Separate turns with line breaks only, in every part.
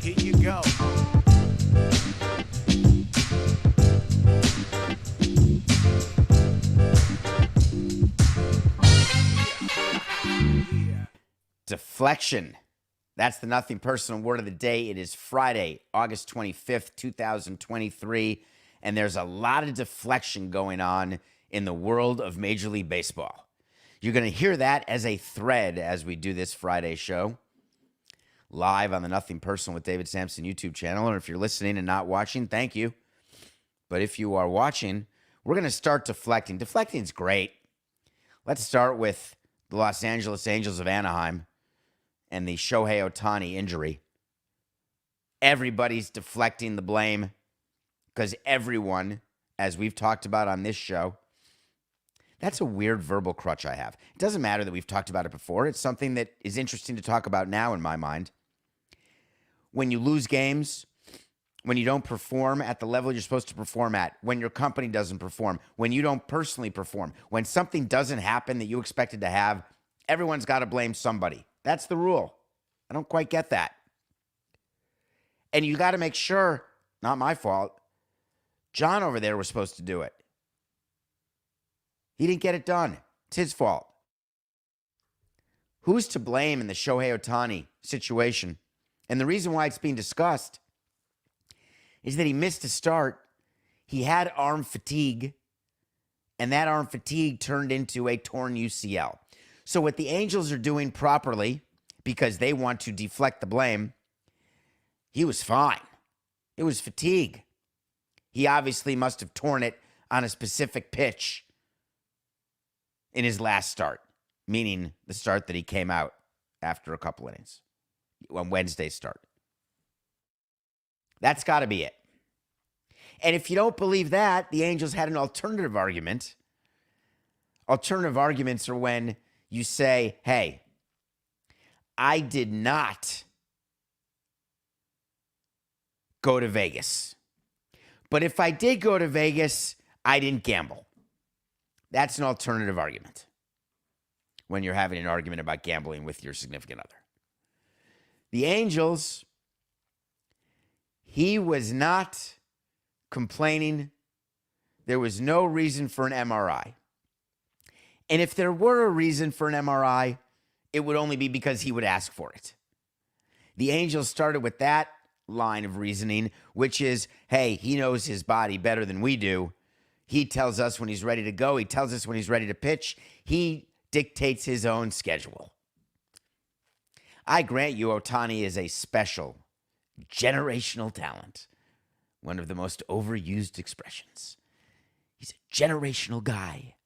Here you go.
Deflection. That's the nothing personal word of the day. It is Friday, August 25th, 2023, and there's a lot of deflection going on in the world of Major League Baseball. You're going to hear that as a thread as we do this Friday show live on the Nothing Personal with David Samson YouTube channel. And if you're listening and not watching, thank you. But if you are watching, we're going to start deflecting. Deflecting is great. Let's start with the Los Angeles Angels of Anaheim and the Shohei Ohtani injury. Everybody's deflecting the blame because everyone, as we've talked about on this show, that's a weird verbal crutch I have. It doesn't matter that we've talked about it before. It's something that is interesting to talk about now in my mind. When you lose games, when you don't perform at the level you're supposed to perform at, when your company doesn't perform, when you don't personally perform, when something doesn't happen that you expected to have, everyone's got to blame somebody. That's the rule. I don't quite get that. And you got to make sure, not my fault, John over there was supposed to do it. He didn't get it done. It's his fault. Who's to blame in the Shohei Ohtani situation? And the reason why it's being discussed is that he missed a start. He had arm fatigue, and that arm fatigue turned into a torn UCL. So what the Angels are doing properly, because they want to deflect the blame, he was fine. It was fatigue. He obviously must have torn it on a specific pitch in his last start, meaning the start that he came out after a couple innings, on Wednesday's start. That's got to be it. And if you don't believe that, the Angels had an alternative argument. Alternative arguments are when you say, hey, I did not go to Vegas. But if I did go to Vegas, I didn't gamble. That's an alternative argument when you're having an argument about gambling with your significant other. The Angels, he was not complaining. There was no reason for an MRI. And if there were a reason for an MRI, it would only be because he would ask for it. The Angels started with that line of reasoning, which is, hey, he knows his body better than we do. He tells us when he's ready to go. He tells us when he's ready to pitch. He dictates his own schedule. I grant you, Ohtani is a special, generational talent. One of the most overused expressions. He's a generational guy.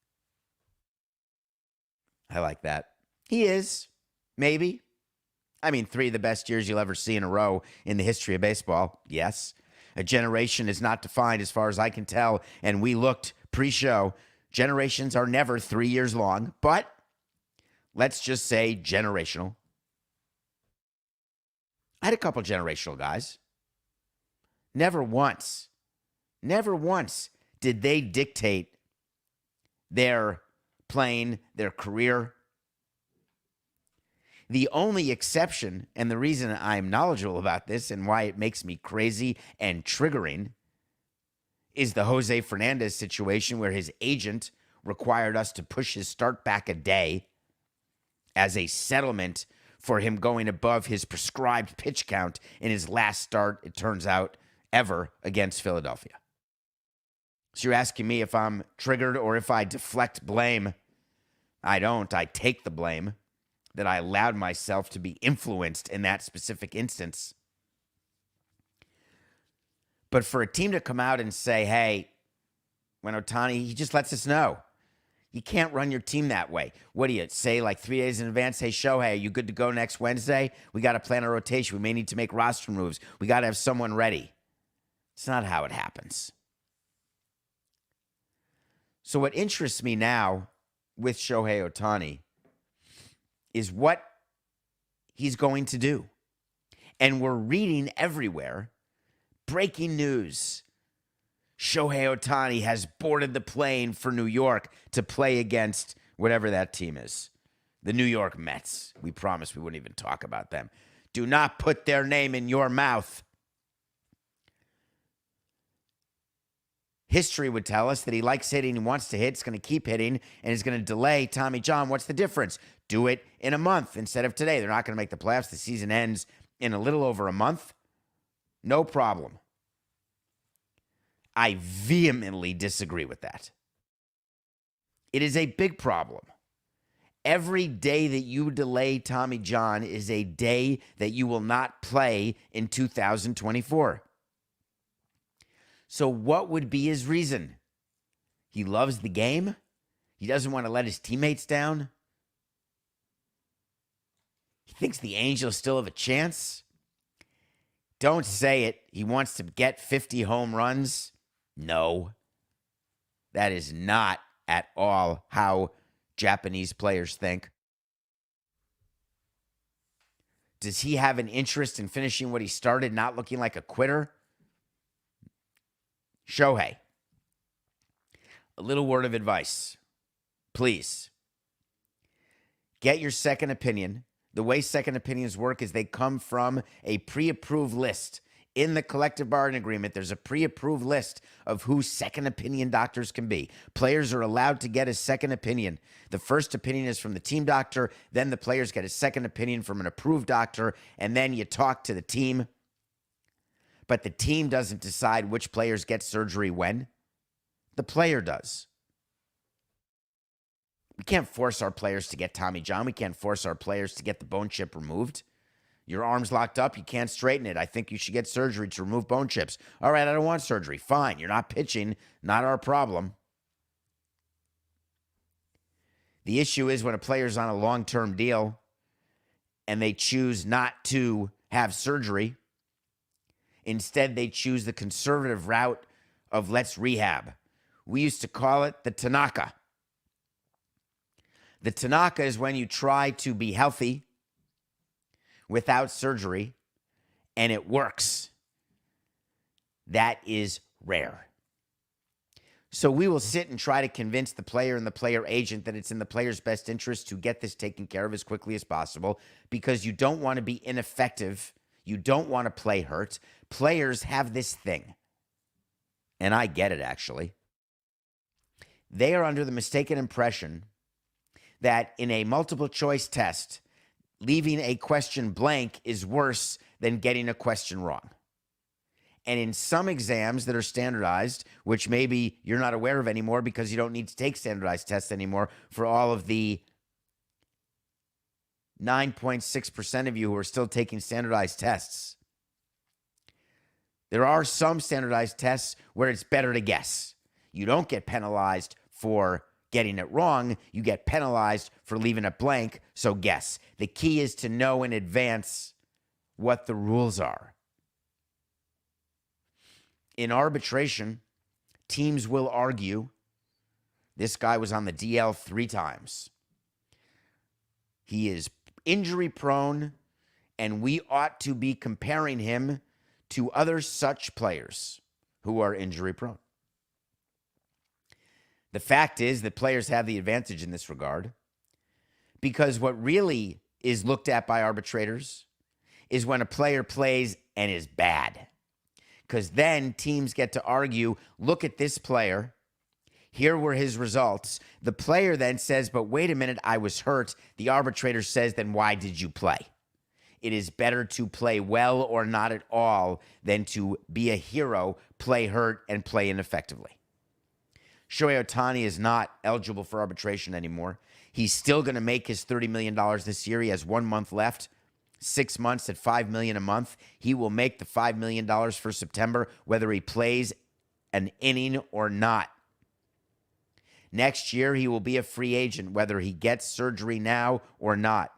I like that. He is. Maybe. I mean, 3 of the best years you'll ever see in a row in the history of baseball. Yes. A generation is not defined as far as I can tell. And we looked pre-show. Generations are never 3 years long. But let's just say generational. I had a couple generational guys. Never once did they dictate their playing, their career. The only exception, and the reason I'm knowledgeable about this and why it makes me crazy and triggering, is the Jose Fernandez situation where his agent required us to push his start back a day as a settlement for him going above his prescribed pitch count in his last start, it turns out, ever against Philadelphia. So you're asking me if I'm triggered or if I deflect blame. I don't. I take the blame that I allowed myself to be influenced in that specific instance. But for a team to come out and say, hey, when Ohtani, he just lets us know. You can't run your team that way. What do you say, like 3 days in advance? Hey, Shohei, are you good to go next Wednesday? We got to plan a rotation. We may need to make roster moves. We got to have someone ready. It's not how it happens. So what interests me now with Shohei Ohtani is what he's going to do. And we're reading everywhere, breaking news. Shohei Ohtani has boarded the plane for New York to play against whatever that team is. The New York Mets. We promised we wouldn't even talk about them. Do not put their name in your mouth. History would tell us that he likes hitting, he wants to hit, he's going to keep hitting, and he's going to delay Tommy John. What's the difference? Do it in a month instead of today. They're not going to make the playoffs. The season ends in a little over a month. No problem. I vehemently disagree with that. It is a big problem. Every day that you delay Tommy John is a day that you will not play in 2024. So what would be his reason? He loves the game? He doesn't want to let his teammates down? He thinks the Angels still have a chance? Don't say it. He wants to get 50 home runs? No. That is not at all how Japanese players think. Does he have an interest in finishing what he started, not looking like a quitter? Shohei, a little word of advice. Please, get your second opinion. The way second opinions work is they come from a pre-approved list. In the collective bargaining agreement, there's a pre-approved list of who second opinion doctors can be. Players are allowed to get a second opinion. The first opinion is from the team doctor, then the players get a second opinion from an approved doctor, and then you talk to the team. But the team doesn't decide which players get surgery when. The player does. We can't force our players to get Tommy John. We can't force our players to get the bone chip removed. Your arm's locked up. You can't straighten it. I think you should get surgery to remove bone chips. All right, I don't want surgery. Fine. You're not pitching. Not our problem. The issue is when a player's on a long-term deal and they choose not to have surgery. Instead, they choose the conservative route of let's rehab. We used to call it the Tanaka. The Tanaka is when you try to be healthy without surgery, and it works. That is rare. So we will sit and try to convince the player and the player agent that it's in the player's best interest to get this taken care of as quickly as possible because you don't want to be ineffective. You don't want to play hurt. Players have this thing, and I get it actually. They are under the mistaken impression that in a multiple choice test, leaving a question blank is worse than getting a question wrong. And in some exams that are standardized, which maybe you're not aware of anymore because you don't need to take standardized tests anymore for all of the 9.6% of you who are still taking standardized tests. There are some standardized tests where it's better to guess. You don't get penalized for getting it wrong. You get penalized for leaving it blank, so guess. The key is to know in advance what the rules are. In arbitration, teams will argue, this guy was on the DL 3 times. He is injury prone, and we ought to be comparing him to other such players who are injury prone. The fact is that players have the advantage in this regard because what really is looked at by arbitrators is when a player plays and is bad. Because then teams get to argue, look at this player. Here were his results. The player then says, but wait a minute, I was hurt. The arbitrator says, then why did you play? It is better to play well or not at all than to be a hero, play hurt, and play ineffectively. Shohei Ohtani is not eligible for arbitration anymore. He's still going to make his $30 million this year. He has 1 month left, 6 months at $5 million a month. He will make the $5 million for September, whether he plays an inning or not. Next year, he will be a free agent, whether he gets surgery now or not.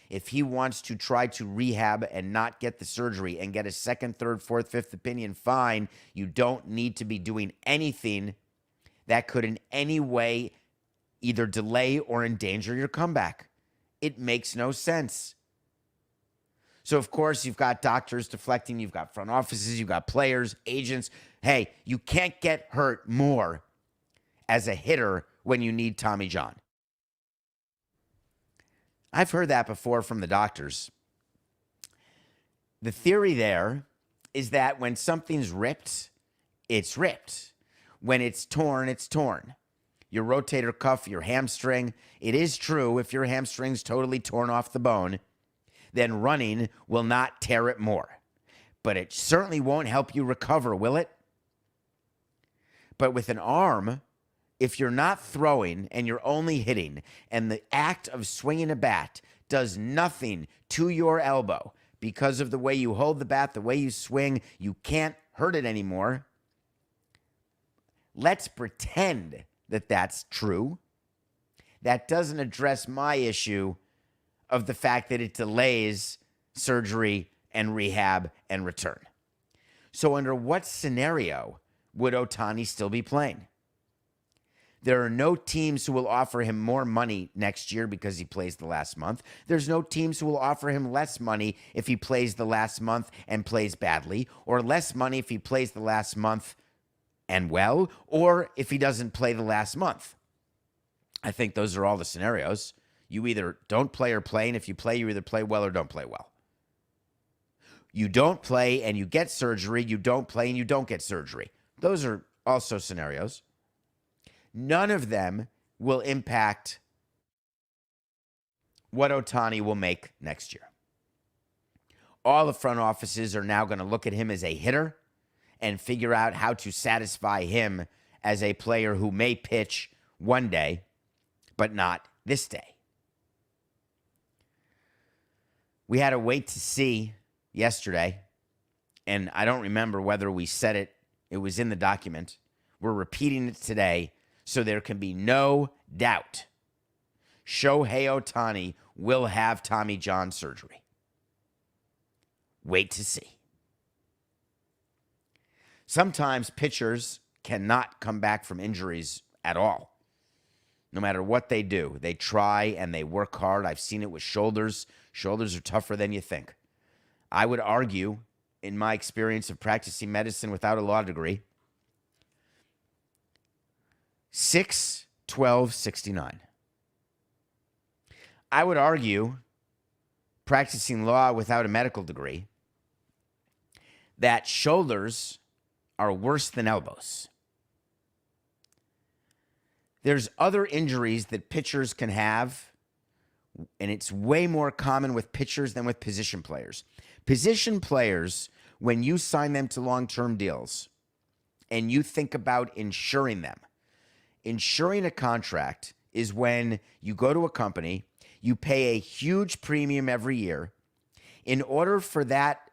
If he wants to try to rehab and not get the surgery and get a second, third, fourth, fifth opinion, fine. You don't need to be doing anything that could in any way either delay or endanger your comeback. It makes no sense. So, of course, you've got doctors deflecting, you've got front offices, you've got players, agents. Hey, you can't get hurt more as a hitter when you need Tommy John. I've heard that before from the doctors. The theory there is that when something's ripped, it's ripped. When it's torn, it's torn. Your rotator cuff, your hamstring, it is true if your hamstring's totally torn off the bone, then running will not tear it more. But it certainly won't help you recover, will it? But with an arm, if you're not throwing and you're only hitting, and the act of swinging a bat does nothing to your elbow because of the way you hold the bat, the way you swing, you can't hurt it anymore. Let's pretend that that's true. That doesn't address my issue of the fact that it delays surgery and rehab and return. So under what scenario would Ohtani still be playing? There are no teams who will offer him more money next year because he plays the last month. There's no teams who will offer him less money if he plays the last month and plays badly, or less money if he plays the last month and well, or if he doesn't play the last month. I think those are all the scenarios. You either don't play or play, and if you play, you either play well or don't play well. You don't play and you get surgery. You don't play and you don't get surgery. Those are also scenarios. None of them will impact what Ohtani will make next year. All the front offices are now going to look at him as a hitter and figure out how to satisfy him as a player who may pitch one day, but not this day. We had to wait to see yesterday, and I don't remember whether we said it. It was in the document. We're repeating it today so there can be no doubt. Shohei Ohtani will have Tommy John surgery. Wait to see. Sometimes pitchers cannot come back from injuries at all. No matter what they do, they try and they work hard. I've seen it with shoulders. Shoulders are tougher than you think. I would argue, in my experience of practicing medicine without a law degree, 6/12/69. I would argue, practicing law without a medical degree, that shoulders are worse than elbows. There's other injuries that pitchers can have, and it's way more common with pitchers than with position players. Position players, when you sign them to long-term deals and you think about insuring them, insuring a contract is when you go to a company, you pay a huge premium every year. In order for that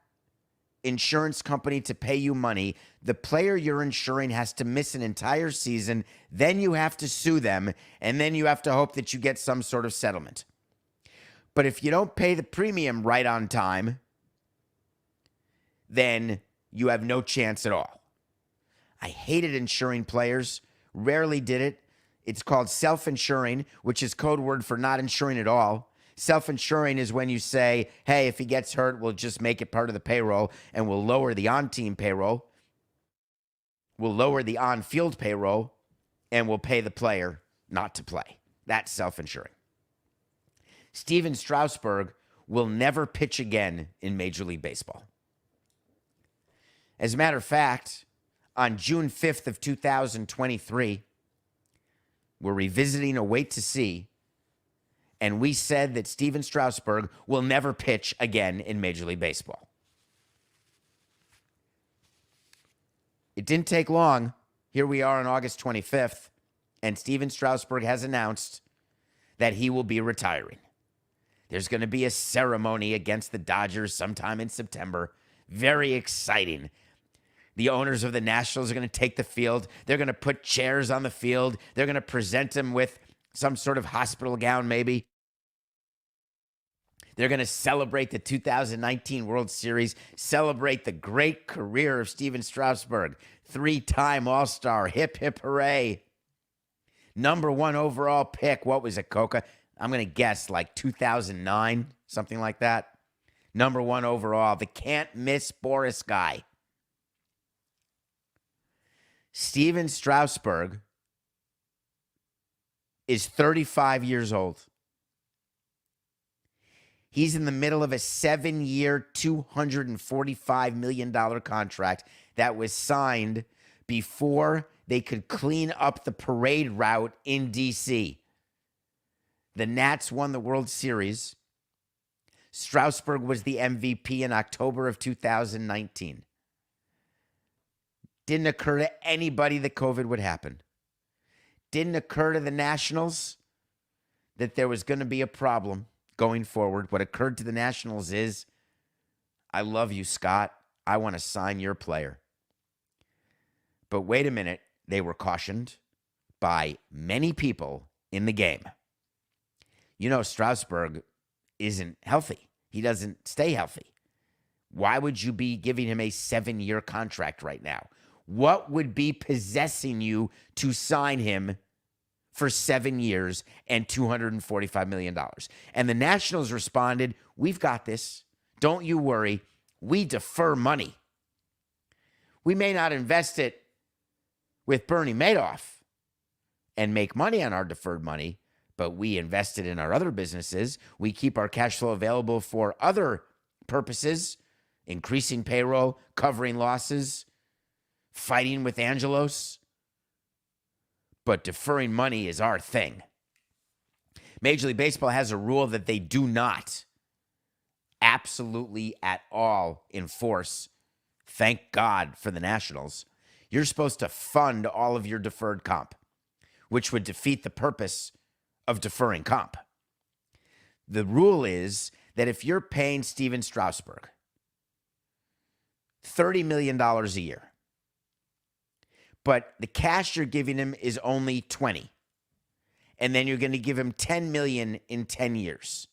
insurance company to pay you money, the player you're insuring has to miss an entire season, then you have to sue them, and then you have to hope that you get some sort of settlement. But if you don't pay the premium right on time, then you have no chance at all. I hated insuring players, rarely did it. It's called self-insuring, which is code word for not insuring at all. Self-insuring is when you say, hey, if he gets hurt, we'll just make it part of the payroll and we'll lower the on-team payroll. We'll lower the on-field payroll and we'll pay the player not to play. That's self-insuring. Stephe Strasburg will never pitch again in Major League Baseball. As a matter of fact, on June 5th of 2023, we're revisiting a wait to see, and we said that Stephe Strasburg will never pitch again in Major League Baseball. It didn't take long. Here we are on August 25th, and Stephe Strasburg has announced that he will be retiring. There's going to be a ceremony against the Dodgers sometime in September. Very exciting. The owners of the Nationals are going to take the field. They're going to put chairs on the field. They're going to present him with some sort of hospital gown, maybe. They're going to celebrate the 2019 World Series, celebrate the great career of Stephe Strasburg, 3-time All-Star, hip, hip, hooray. Number 1 overall pick, what was it, Coca? I'm going to guess like 2009, something like that. Number 1 overall, the can't-miss Boris guy. Stephe Strasburg is 35 years old. He's in the middle of a 7-year, $245 million contract that was signed before they could clean up the parade route in D.C. The Nats won the World Series. Strasburg was the MVP in October of 2019. Didn't occur to anybody that COVID would happen. Didn't occur to the Nationals that there was going to be a problem going forward. What occurred to the Nationals is, I love you, Scott. I want to sign your player. But wait a minute. They were cautioned by many people in the game. You know, Strasburg isn't healthy. He doesn't stay healthy. Why would you be giving him a 7-year contract right now? What would be possessing you to sign him for 7 years and $245 million? And the Nationals responded, we've got this. Don't you worry. We defer money. We may not invest it with Bernie Madoff and make money on our deferred money, but we invest it in our other businesses. We keep our cash flow available for other purposes, increasing payroll, covering losses, fighting with Angelos. But deferring money is our thing. Major League Baseball has a rule that they do not absolutely at all enforce. Thank God for the Nationals. You're supposed to fund all of your deferred comp, which would defeat the purpose of deferring comp. The rule is that if you're paying Stephen Strasburg $30 million a year, but the cash you're giving him is only $20, and then you're going to give him $10 million in 10 years,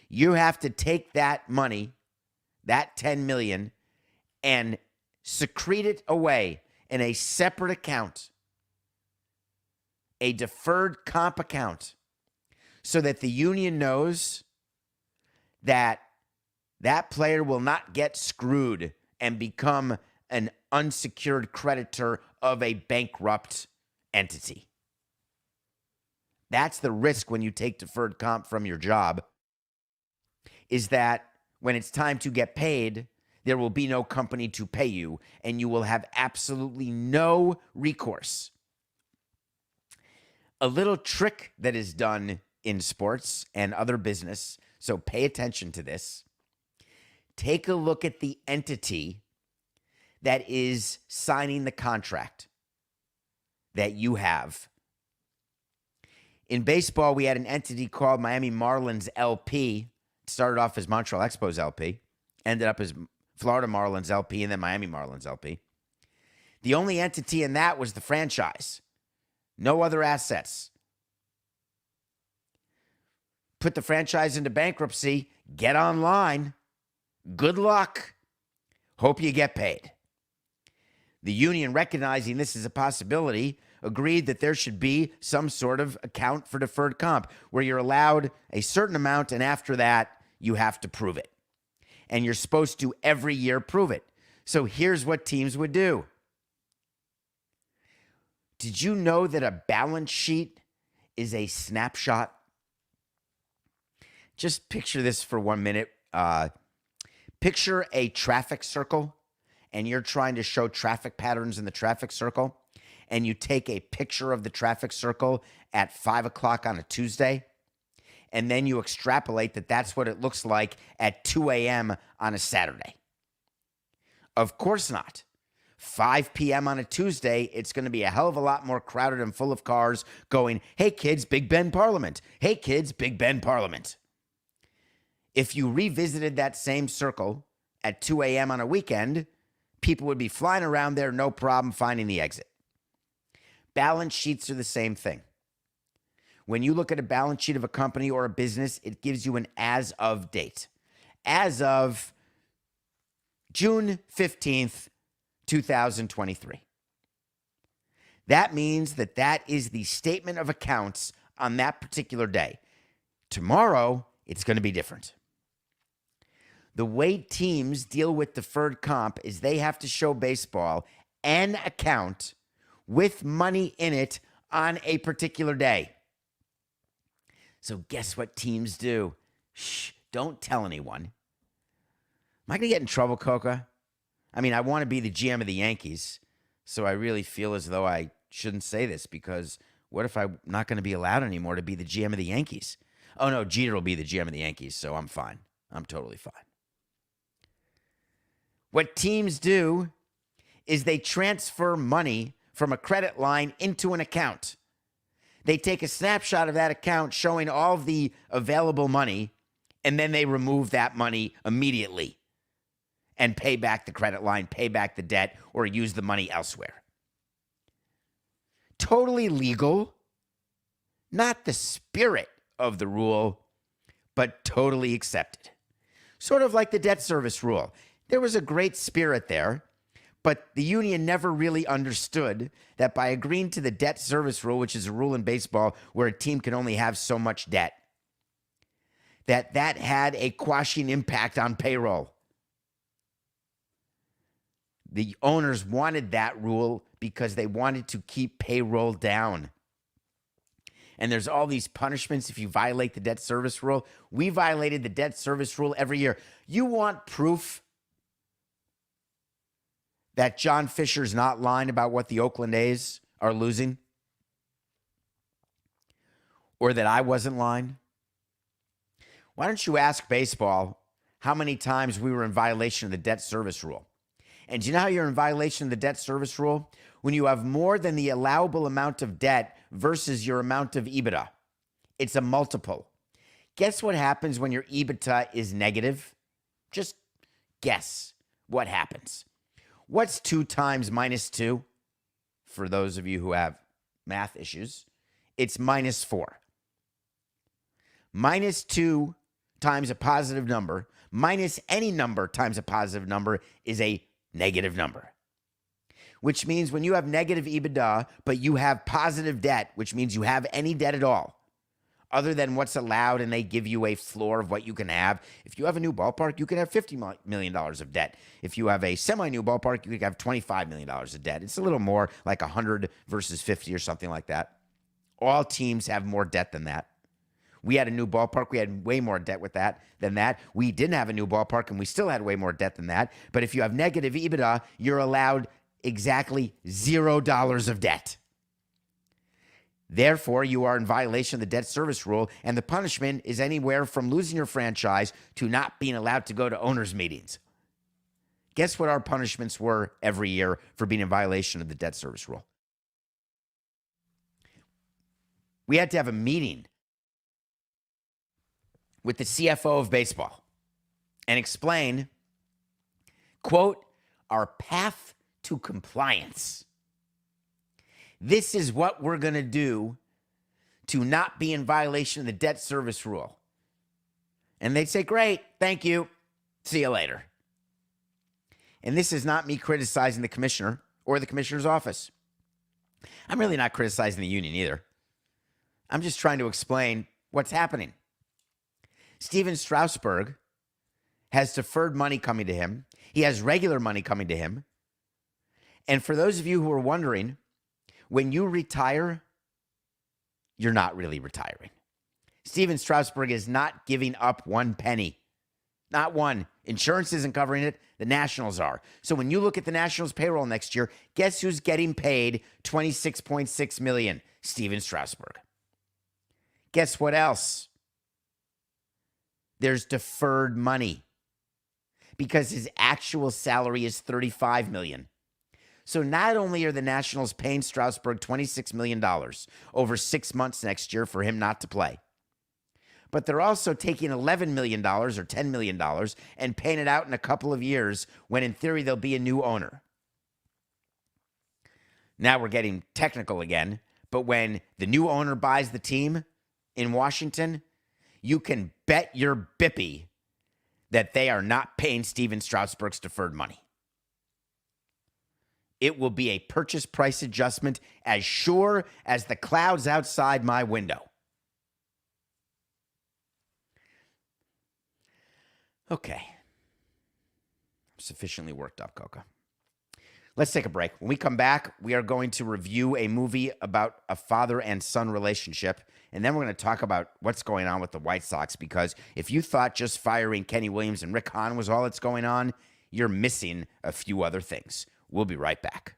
you have to take that money, that $10 million, and secrete it away in a separate account, a deferred comp account, so that the union knows that that player will not get screwed and become an unsecured creditor of a bankrupt entity. That's the risk when you take deferred comp from your job, is that when it's time to get paid, there will be no company to pay you, and you will have absolutely no recourse. A little trick that is done in sports and other business, so pay attention to this. Take a look at the entity that is signing the contract that you have. In baseball, we had an entity called Miami Marlins LP. It started off as Montreal Expos LP, ended up as Florida Marlins LP, and then Miami Marlins LP. The only entity in that was the franchise. No other assets. Put the franchise into bankruptcy, get online. Good luck. Hope you get paid. The union, recognizing this is a possibility, agreed that there should be some sort of account for deferred comp where you're allowed a certain amount, and after that, you have to prove it. And you're supposed to every year prove it. So here's what teams would do. Did you know that a balance sheet is a snapshot? Just picture this for 1 minute. Picture a traffic circle, and you're trying to show traffic patterns in the traffic circle, and you take a picture of the traffic circle at 5 o'clock on a Tuesday, and then you extrapolate that that's what it looks like at 2 a.m. on a Saturday. Of course not. 5 p.m. on a Tuesday, it's going to be a hell of a lot more crowded and full of cars going, hey kids, Big Ben Parliament. Hey kids, Big Ben Parliament. If you revisited that same circle at 2 a.m. on a weekend, people would be flying around there, no problem finding the exit. Balance sheets are the same thing. When you look at a balance sheet of a company or a business, it gives you an as of date. As of June 15th, 2023. That means that that is the statement of accounts on that particular day. Tomorrow, it's going to be different. The way teams deal with deferred comp is they have to show baseball an account with money in it on a particular day. So guess what teams do? Shh, don't tell anyone. Am I going to get in trouble, Coca? I mean, I want to be the GM of the Yankees, so I really feel as though I shouldn't say this, because what if I'm not going to be allowed anymore to be the GM of the Yankees? Oh, no, Jeter will be the GM of the Yankees, so I'm fine. I'm totally fine. What teams do is they transfer money from a credit line into an account. They take a snapshot of that account showing all of the available money, and then they remove that money immediately and pay back the credit line, pay back the debt, or use the money elsewhere. Totally legal, not the spirit of the rule, but totally accepted. Sort of like the debt service rule. There was a great spirit there, but the union never really understood that by agreeing to the debt service rule, which is a rule in baseball where a team can only have so much debt, that had a quashing impact on payroll. The owners wanted that rule because they wanted to keep payroll down. And there's all these punishments if you violate the debt service rule. We violated the debt service rule every year. You want proof that John Fisher's not lying about what the Oakland A's are losing? Or that I wasn't lying? Why don't you ask baseball how many times we were in violation of the debt service rule? And do you know how you're in violation of the debt service rule? When you have more than the allowable amount of debt versus your amount of EBITDA. It's a multiple. Guess what happens when your EBITDA is negative? Just guess what happens. What's 2 times minus 2? For those of you who have math issues, it's minus 4. Minus 2 times a positive number, minus any number times a positive number, is a negative number. Which means when you have negative EBITDA, but you have positive debt, which means you have any debt at all, other than what's allowed, and they give you a floor of what you can have. If you have a new ballpark, you can have $50 million of debt. If you have a semi-new ballpark, you can have $25 million of debt. It's a little more like 100 versus 50 or something like that. All teams have more debt than that. We had a new ballpark. We had way more debt with that than that. We didn't have a new ballpark, and we still had way more debt than that. But if you have negative EBITDA, you're allowed exactly $0 of debt. Therefore, you are in violation of the debt service rule, and the punishment is anywhere from losing your franchise to not being allowed to go to owners' meetings. Guess what our punishments were every year for being in violation of the debt service rule? We had to have a meeting with the CFO of baseball and explain, quote, our path to compliance. This is what we're going to do to not be in violation of the debt service rule. And they'd say, great, thank you, see you later. And this is not me criticizing the commissioner or the commissioner's office. I'm really not criticizing the union either. I'm just trying to explain what's happening. Stephe Strasburg has deferred money coming to him. He has regular money coming to him. And for those of you who are wondering, when you retire, you're not really retiring. Stephe Strasburg is not giving up one penny. Not one. Insurance isn't covering it. The Nationals are. So when you look at the Nationals payroll next year, guess who's getting paid $26.6 million? Stephe Strasburg. Guess what else? There's deferred money because his actual salary is $35 million. So not only are the Nationals paying Strasburg $26 million over 6 months next year for him not to play, but they're also taking $11 million or $10 million and paying it out in a couple of years when in theory there'll be a new owner. Now we're getting technical again, but when the new owner buys the team in Washington, you can bet your bippy that they are not paying Stephe Strasburg's deferred money. It will be a purchase price adjustment as sure as the clouds outside my window. Okay. I'm sufficiently worked up, Coca. Let's take a break. When we come back, we are going to review a movie about a father and son relationship. And then we're going to talk about what's going on with the White Sox, because if you thought just firing Kenny Williams and Rick Hahn was all that's going on, you're missing a few other things. We'll be right back.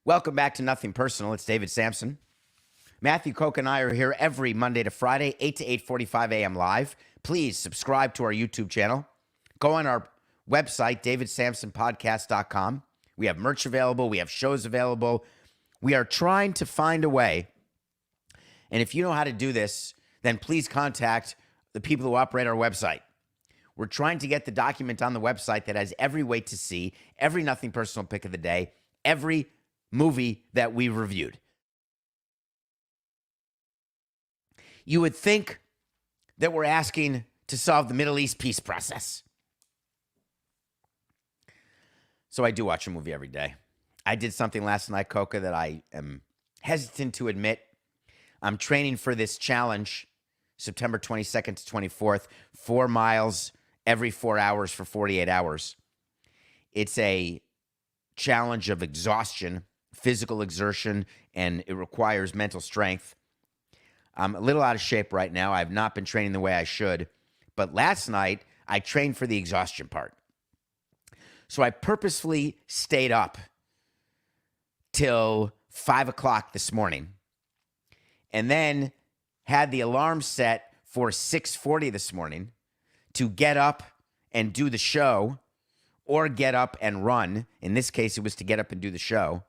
Welcome back to Nothing Personal. It's David Samson. Matthew Koch and I are here every Monday to Friday, 8 to 8:45 a.m. live. Please subscribe to our YouTube channel. Go on our website, davidsamsonpodcast.com. We have merch available. We have shows available. We are trying to find a way. And if you know how to do this, then please contact the people who operate our website. We're trying to get the document on the website that has every way to see every Nothing Personal pick of the day, every movie that we've reviewed. You would think that we're asking to solve the Middle East peace process. So I do watch a movie every day. I did something last night, Coca, that I am hesitant to admit. I'm training for this challenge, September 22nd to 24th, 4 miles every 4 hours for 48 hours. It's a challenge of exhaustion, physical exertion, and it requires mental strength. I'm a little out of shape right now. I've not been training the way I should. But last night, I trained for the exhaustion part. So I purposefully stayed up till 5 o'clock this morning, and then had the alarm set for 6:40 this morning to get up and do the show, or get up and run. In this case, it was to get up and do the show.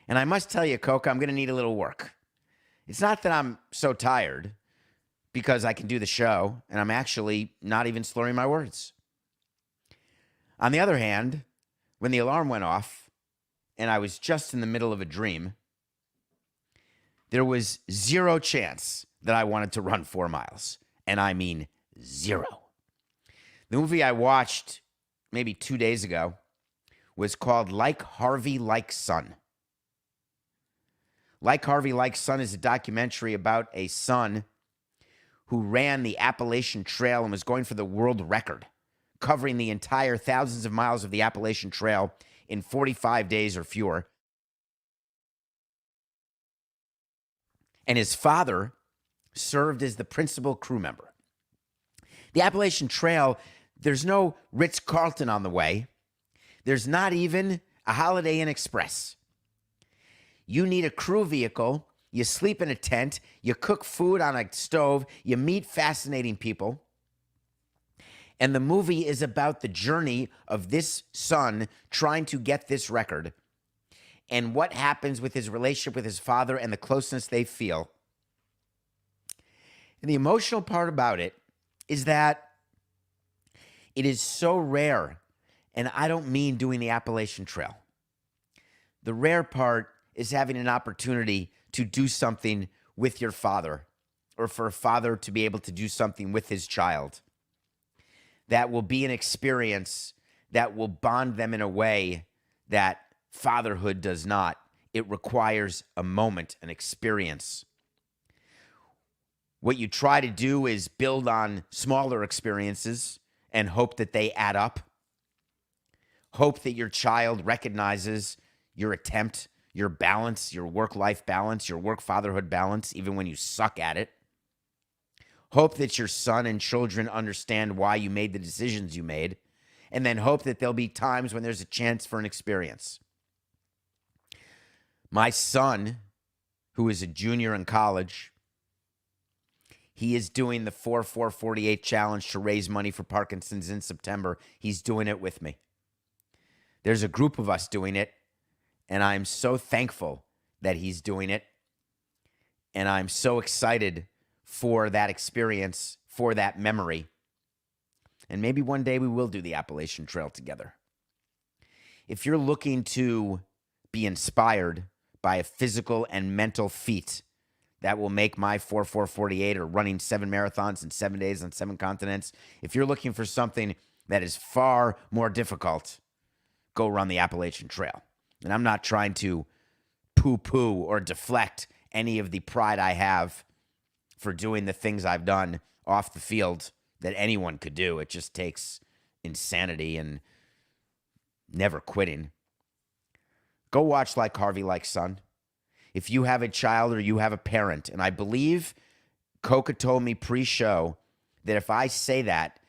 And I must tell you, Coca, I'm going to need a little work. It's not that I'm so tired, because I can do the show, and I'm actually not even slurring my words. On the other hand, when the alarm went off, and I was just in the middle of a dream, there was zero chance that I wanted to run 4 miles. And I mean zero. The movie I watched maybe 2 days ago was called Like Harvey, Like Son. Like Harvey, Like Son is a documentary about a son who ran the Appalachian Trail and was going for the world record, covering the entire thousands of miles of the Appalachian Trail in 45 days or fewer. And his father served as the principal crew member. The Appalachian Trail, there's no Ritz-Carlton on the way. There's not even a Holiday Inn Express. You need a crew vehicle, you sleep in a tent, you cook food on a stove, you meet fascinating people. And the movie is about the journey of this son trying to get this record, and what happens with his relationship with his father and the closeness they feel. And the emotional part about it is that it is so rare, and I don't mean doing the Appalachian Trail. The rare part is having an opportunity to do something with your father, or for a father to be able to do something with his child. That will be an experience that will bond them in a way that fatherhood does not. It requires a moment, an experience. What you try to do is build on smaller experiences and hope that they add up. Hope that your child recognizes your attempt, your balance, your work-life balance, your work-fatherhood balance, even when you suck at it. Hope that your son and children understand why you made the decisions you made, and then hope that there'll be times when there's a chance for an experience. My son, who is a junior in college, he is doing the 4-4-48 challenge to raise money for Parkinson's in September. He's doing it with me. There's a group of us doing it, and I'm so thankful that he's doing it, and I'm so excited for that experience, for that memory. And maybe one day we will do the Appalachian Trail together. If you're looking to be inspired by a physical and mental feat that will make my 4-4-48 or running 7 marathons in 7 days on 7 continents, if you're looking for something that is far more difficult, go run the Appalachian Trail. And I'm not trying to poo-poo or deflect any of the pride I have for doing the things I've done off the field that anyone could do. It just takes insanity and never quitting. Go watch Like Harvey, Like Son. If you have a child or you have a parent, and I believe Coca told me pre-show that if I say that,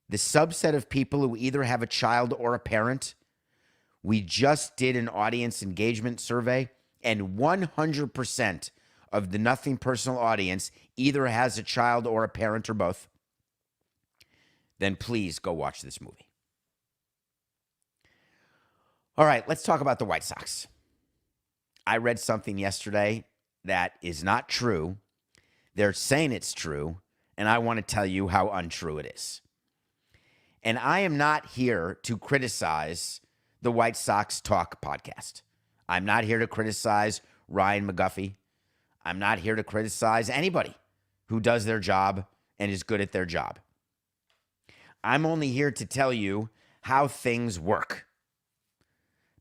the subset of people who either have a child or a parent, we just did an audience engagement survey, and 100% of the Nothing Personal audience either has a child or a parent or both. Then please go watch this movie. All right, let's talk about the White Sox. I read something yesterday that is not true. They're saying it's true, and I want to tell you how untrue it is. And I am not here to criticize the White Sox Talk podcast. I'm not here to criticize Ryan McGuffey. I'm not here to criticize anybody who does their job and is good at their job. I'm only here to tell you how things work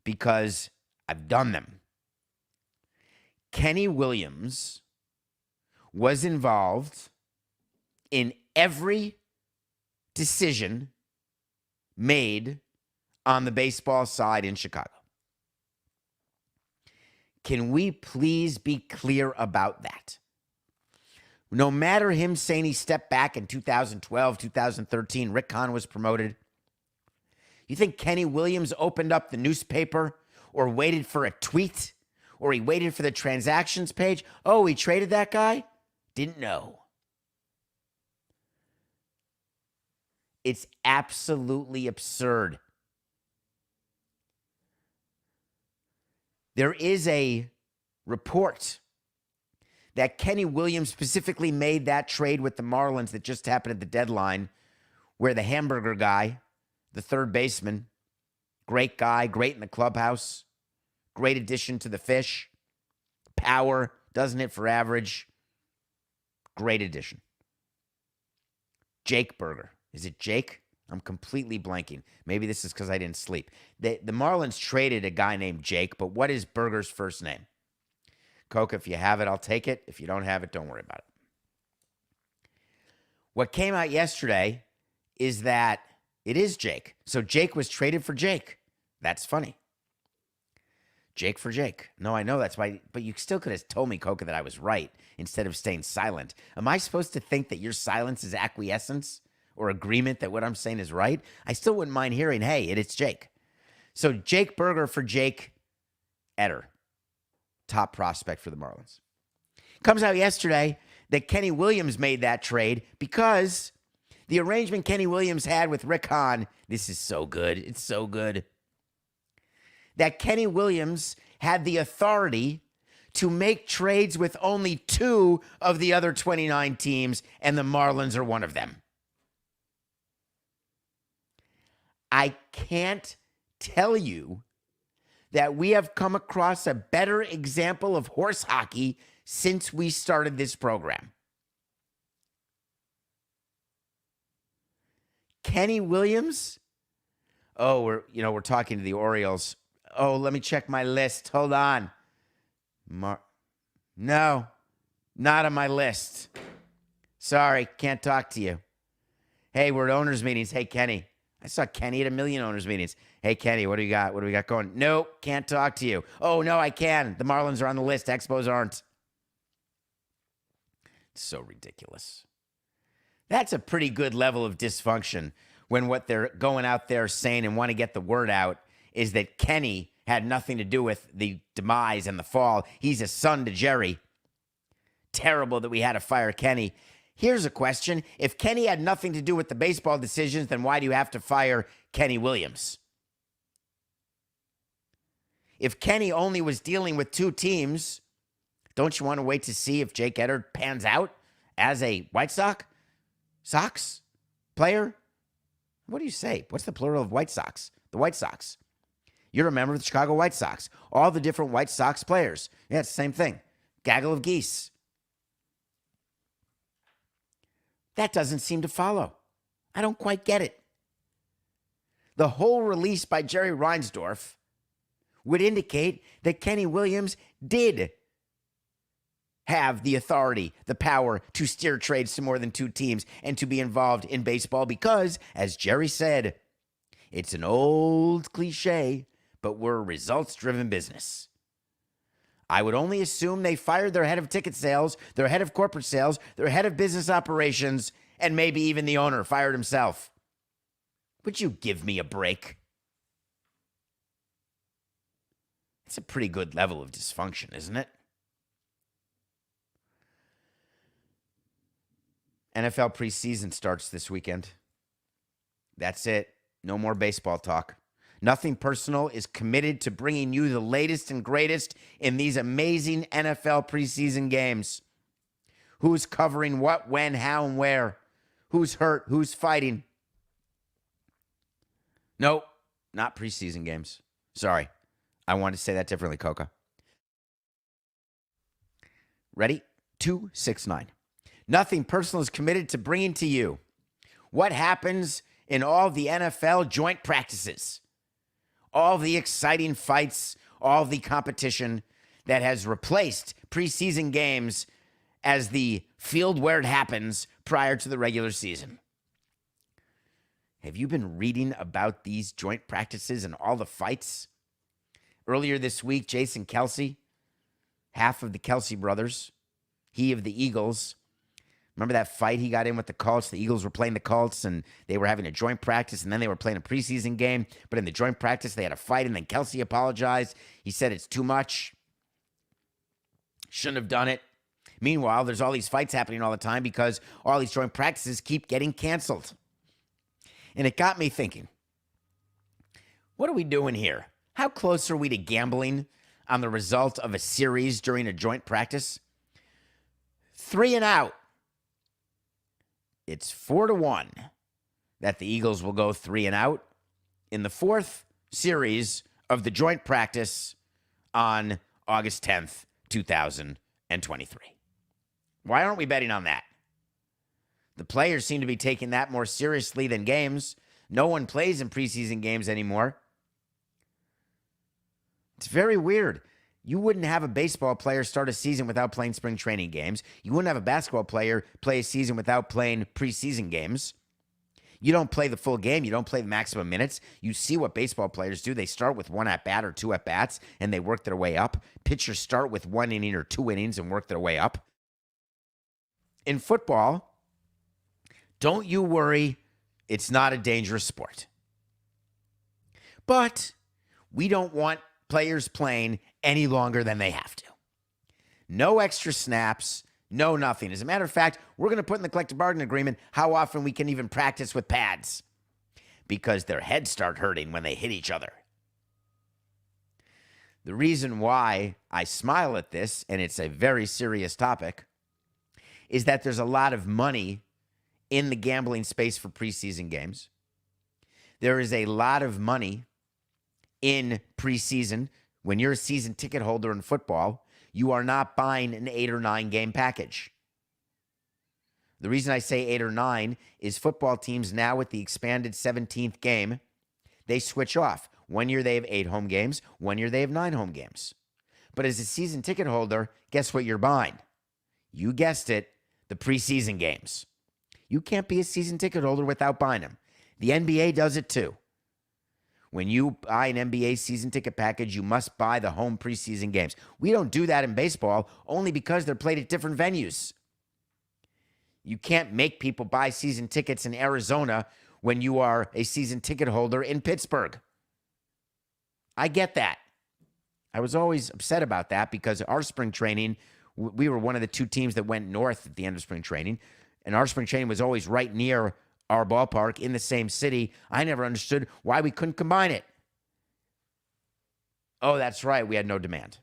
because I've done them. Kenny Williams was involved in every decision made on the baseball side in Chicago. Can we please be clear about that? No matter him saying he stepped back in 2012, 2013, Rick Hahn was promoted. You think Kenny Williams opened up the newspaper or waited for a tweet or he waited for the transactions page? Oh, he traded that guy? Didn't know. It's absolutely absurd. There is a report that Kenny Williams specifically made that trade with the Marlins that just happened at the deadline, where the hamburger guy, the third baseman, great guy, great in the clubhouse, great addition to the fish, power, doesn't hit for average, great addition. Jake Burger. Is it Jake? I'm completely blanking. Maybe this is because I didn't sleep. The Marlins traded a guy named Jake, but what is Burger's first name? Coke, if you have it, I'll take it. If you don't have it, don't worry about it. What came out yesterday is that it is Jake. So Jake was traded for Jake. That's funny. Jake for Jake. No, I know that's why, but you still could have told me, Coca, that I was right instead of staying silent. Am I supposed to think that your silence is acquiescence or agreement that what I'm saying is right? I still wouldn't mind hearing, hey, it's Jake. So Jake Burger for Jake Eder, top prospect for the Marlins. Comes out yesterday that Kenny Williams made that trade because the arrangement Kenny Williams had with Rick Hahn, this is so good, it's so good, that Kenny Williams had the authority to make trades with only 2 of the other 29 teams, and the Marlins are one of them. I can't tell you that we have come across a better example of horse hockey since we started this program. Kenny Williams? Oh, we're talking to the Orioles. Oh, let me check my list. Hold on. No, not on my list. Sorry, can't talk to you. Hey, we're at owners' meetings. Hey, Kenny. I saw Kenny at a million owners' meetings. Hey, Kenny, what do you got? What do we got going? Nope, can't talk to you. Oh, no, I can. The Marlins are on the list. Expos aren't. It's so ridiculous. That's a pretty good level of dysfunction when what they're going out there saying and want to get the word out is that Kenny had nothing to do with the demise and the fall. He's a son to Jerry. Terrible that we had to fire Kenny. Here's a question. If Kenny had nothing to do with the baseball decisions, then why do you have to fire Kenny Williams? If Kenny only was dealing with 2 teams, don't you want to wait to see if Jake Eder pans out as a White Sox player? What do you say? What's the plural of White Sox? The White Sox. You're a member of the Chicago White Sox. All the different White Sox players. Yeah, it's the same thing. Gaggle of geese. That doesn't seem to follow. I don't quite get it. The whole release by Jerry Reinsdorf would indicate that Kenny Williams did have the authority, the power to steer trades to more than two teams and to be involved in baseball because, as Jerry said, it's an old cliche, but we're a results-driven business. I would only assume they fired their head of ticket sales, their head of corporate sales, their head of business operations, and maybe even the owner fired himself. Would you give me a break? It's a pretty good level of dysfunction, isn't it? NFL preseason starts this weekend. That's it. No more baseball talk. Nothing Personal is committed to bringing you the latest and greatest in these amazing NFL preseason games. Who's covering what, when, how, and where? Who's hurt? Who's fighting? Nope, not preseason games. Sorry. I wanted to say that differently, Coca. Ready? 269. Nothing Personal is committed to bringing to you what happens in all the NFL joint practices, all the exciting fights, all the competition that has replaced preseason games as the field where it happens prior to the regular season. Have you been reading about these joint practices and all the fights? Earlier this week, Jason Kelce, half of the Kelce brothers, he of the Eagles. Remember that fight he got in with the Colts? The Eagles were playing the Colts, and they were having a joint practice, and then they were playing a preseason game. But in the joint practice, they had a fight, and then Kelce apologized. He said it's too much. Shouldn't have done it. Meanwhile, there's all these fights happening all the time because all these joint practices keep getting canceled. And it got me thinking, what are we doing here? How close are we to gambling on the result of a series during a joint practice? 3 and out. It's 4-1 that the Eagles will go 3 and out in the fourth series of the joint practice on August 10th, 2023. Why aren't we betting on that? The players seem to be taking that more seriously than games. No one plays in preseason games anymore. It's very weird. You wouldn't have a baseball player start a season without playing spring training games. You wouldn't have a basketball player play a season without playing preseason games. You don't play the full game. You don't play the maximum minutes. You see what baseball players do. They start with 1 at-bat or 2 at-bats, and they work their way up. Pitchers start with 1 inning or 2 innings and work their way up. In football, don't you worry. It's not a dangerous sport. But we don't want players playing any longer than they have to. No extra snaps, no nothing. As a matter of fact, we're going to put in the collective bargaining agreement how often we can even practice with pads because their heads start hurting when they hit each other. The reason why I smile at this, and it's a very serious topic, is that there's a lot of money in the gambling space for preseason games. There is a lot of money in preseason. When you're a season ticket holder in football, you are not buying an 8 or 9 game package. The reason I say 8 or 9 is football teams now with the expanded 17th game, they switch off. 1 year they have 8 home games, 1 year they have 9 home games. But as a season ticket holder, guess what you're buying? You guessed it, the preseason games. You can't be a season ticket holder without buying them. The NBA does it too. When you buy an NBA season ticket package, you must buy the home preseason games. We don't do that in baseball only because they're played at different venues. You can't make people buy season tickets in Arizona when you are a season ticket holder in Pittsburgh. I get that. I was always upset about that because our spring training, we were one of the 2 teams that went north at the end of spring training, and our spring training was always right near our ballpark in the same city. I never understood why we couldn't combine it. Oh, that's right. We had no demand.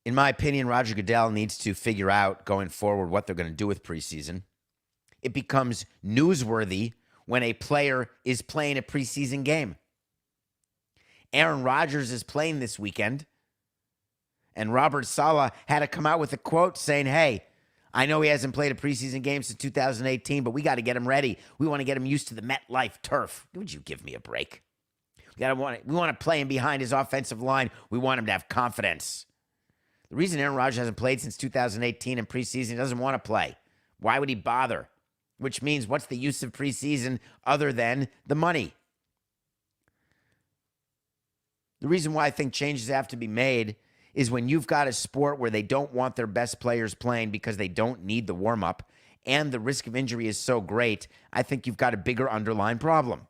In my opinion, Roger Goodell needs to figure out going forward what they're going to do with preseason. It becomes newsworthy when a player is playing a preseason game. Aaron Rodgers is playing this weekend. And Robert Saleh had to come out with a quote saying, hey, I know he hasn't played a preseason game since 2018, but we got to get him ready. We want to get him used to the MetLife turf. Would you give me a break? We want to play him behind his offensive line. We want him to have confidence. The reason Aaron Rodgers hasn't played since 2018 in preseason, he doesn't want to play. Why would he bother? Which means, what's the use of preseason other than the money? The reason why I think changes have to be made is when you've got a sport where they don't want their best players playing because they don't need the warm-up, and the risk of injury is so great, I think you've got a bigger underlying problem.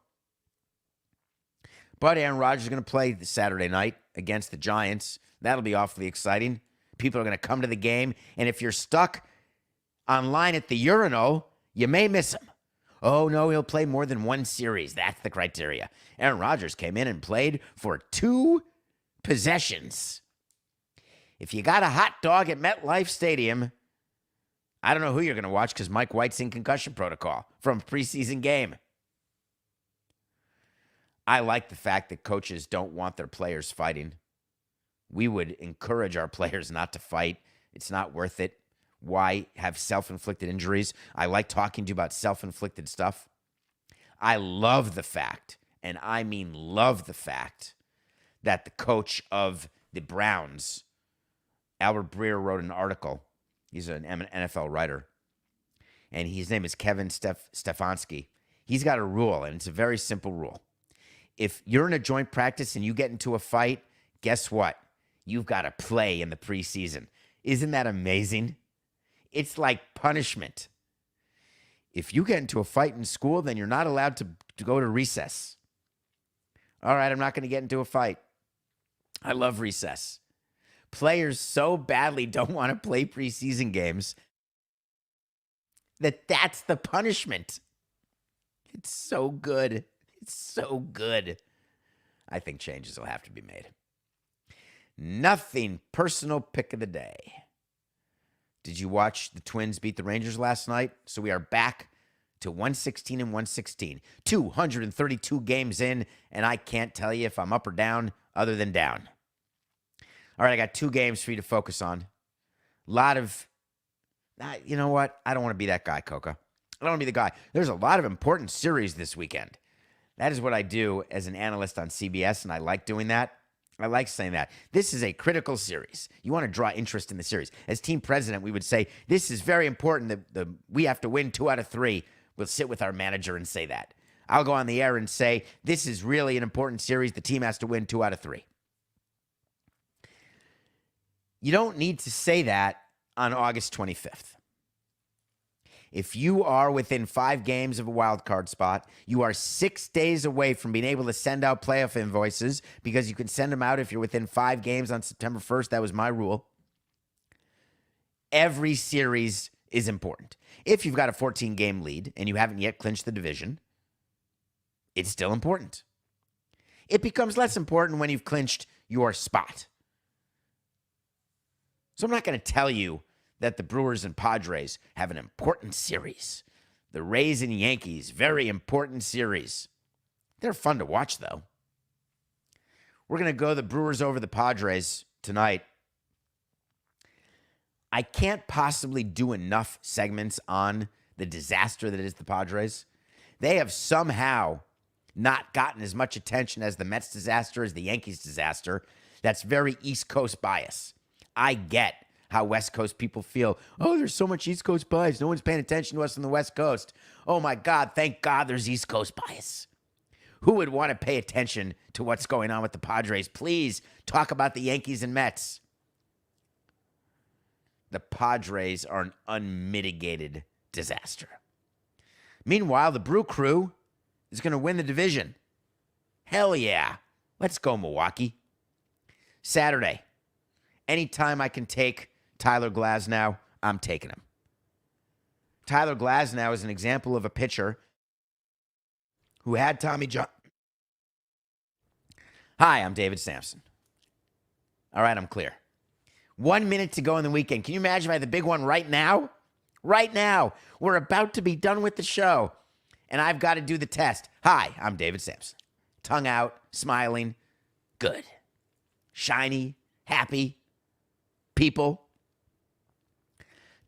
But Aaron Rodgers is going to play this Saturday night against the Giants. That'll be awfully exciting. People are going to come to the game, and if you're stuck online at the urinal, you may miss him. Oh, no, he'll play more than one series. That's the criteria. Aaron Rodgers came in and played for 2 possessions. If you got a hot dog at MetLife Stadium, I don't know who you're going to watch because Mike White's in concussion protocol from a preseason game. I like the fact that coaches don't want their players fighting. We would encourage our players not to fight. It's not worth it. Why have self-inflicted injuries? I like talking to you about self-inflicted stuff. I love the fact, and I mean love the fact, that the coach of the Browns, Albert Breer, wrote an article. He's an NFL writer, and his name is Kevin Stefanski. He's got a rule, and it's a very simple rule. If you're in a joint practice and you get into a fight, guess what? You've got to play in the preseason. Isn't that amazing? It's like punishment. If you get into a fight in school, then you're not allowed to go to recess. All right, I'm not going to get into a fight. I love recess. Players so badly don't want to play preseason games that's the punishment. It's so good. It's so good. I think changes will have to be made. Nothing personal pick of the day. Did you watch the Twins beat the Rangers last night? So we are back to 116 and 116. 232 games in, and I can't tell you if I'm up or down other than down. All right, I got 2 games for you to focus on. A lot of, you know what? I don't want to be that guy, Coca. I don't want to be the guy. There's a lot of important series this weekend. That is what I do as an analyst on CBS, and I like doing that. I like saying that. This is a critical series. You want to draw interest in the series. As team president, we would say, this is very important that we have to win 2 out of 3. We'll sit with our manager and say that. I'll go on the air and say, this is really an important series. The team has to win 2 out of 3. You don't need to say that on August 25th. If you are within 5 games of a wild card spot, you are 6 days away from being able to send out playoff invoices because you can send them out if you're within 5 games on September 1st. That was my rule. Every series is important. If you've got a 14-game lead and you haven't yet clinched the division, it's still important. It becomes less important when you've clinched your spot. So I'm not going to tell you that the Brewers and Padres have an important series. The Rays and Yankees, very important series. They're fun to watch, though. We're going to go the Brewers over the Padres tonight. I can't possibly do enough segments on the disaster that is the Padres. They have somehow not gotten as much attention as the Mets disaster, as the Yankees disaster. That's very East Coast bias. I get how West Coast people feel. Oh, there's so much East Coast bias. No one's paying attention to us on the West Coast. Oh, my God, thank God there's East Coast bias. Who would want to pay attention to what's going on with the Padres? Please talk about the Yankees and Mets. The Padres are an unmitigated disaster. Meanwhile, the Brew Crew is going to win the division. Hell yeah. Let's go, Milwaukee. Saturday. Anytime I can take Tyler Glasnow, I'm taking him. Tyler Glasnow is an example of a pitcher who had Tommy John. Hi, I'm David Samson. All right, I'm clear. 1 minute to go in the weekend. Can you imagine if I had the big one right now? Right now. We're about to be done with the show, and I've got to do the test. Hi, I'm David Samson. Tongue out, smiling, good. Shiny, happy people.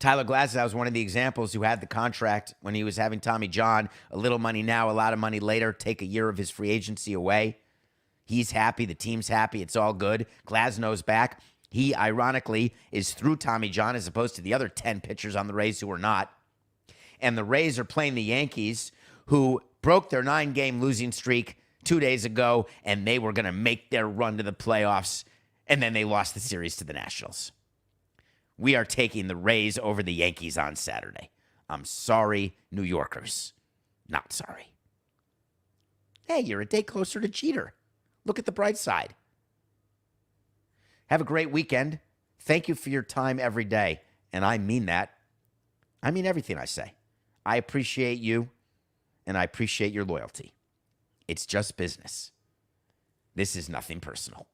Tyler Glasnow was one of the examples who had the contract when he was having Tommy John. A little money now, a lot of money later. Take a year of his free agency away. He's happy. The team's happy. It's all good. Glasnow's back. He, ironically, is through Tommy John as opposed to the other 10 pitchers on the Rays who are not. And the Rays are playing the Yankees, who broke their 9-game losing streak 2 days ago, and they were going to make their run to the playoffs, and then they lost the series to the Nationals. We are taking the Rays over the Yankees on Saturday. I'm sorry, New Yorkers. Not sorry. Hey, you're a day closer to Jeter. Look at the bright side. Have a great weekend. Thank you for your time every day. And I mean that. I mean everything I say. I appreciate you, and I appreciate your loyalty. It's just business. This is nothing personal.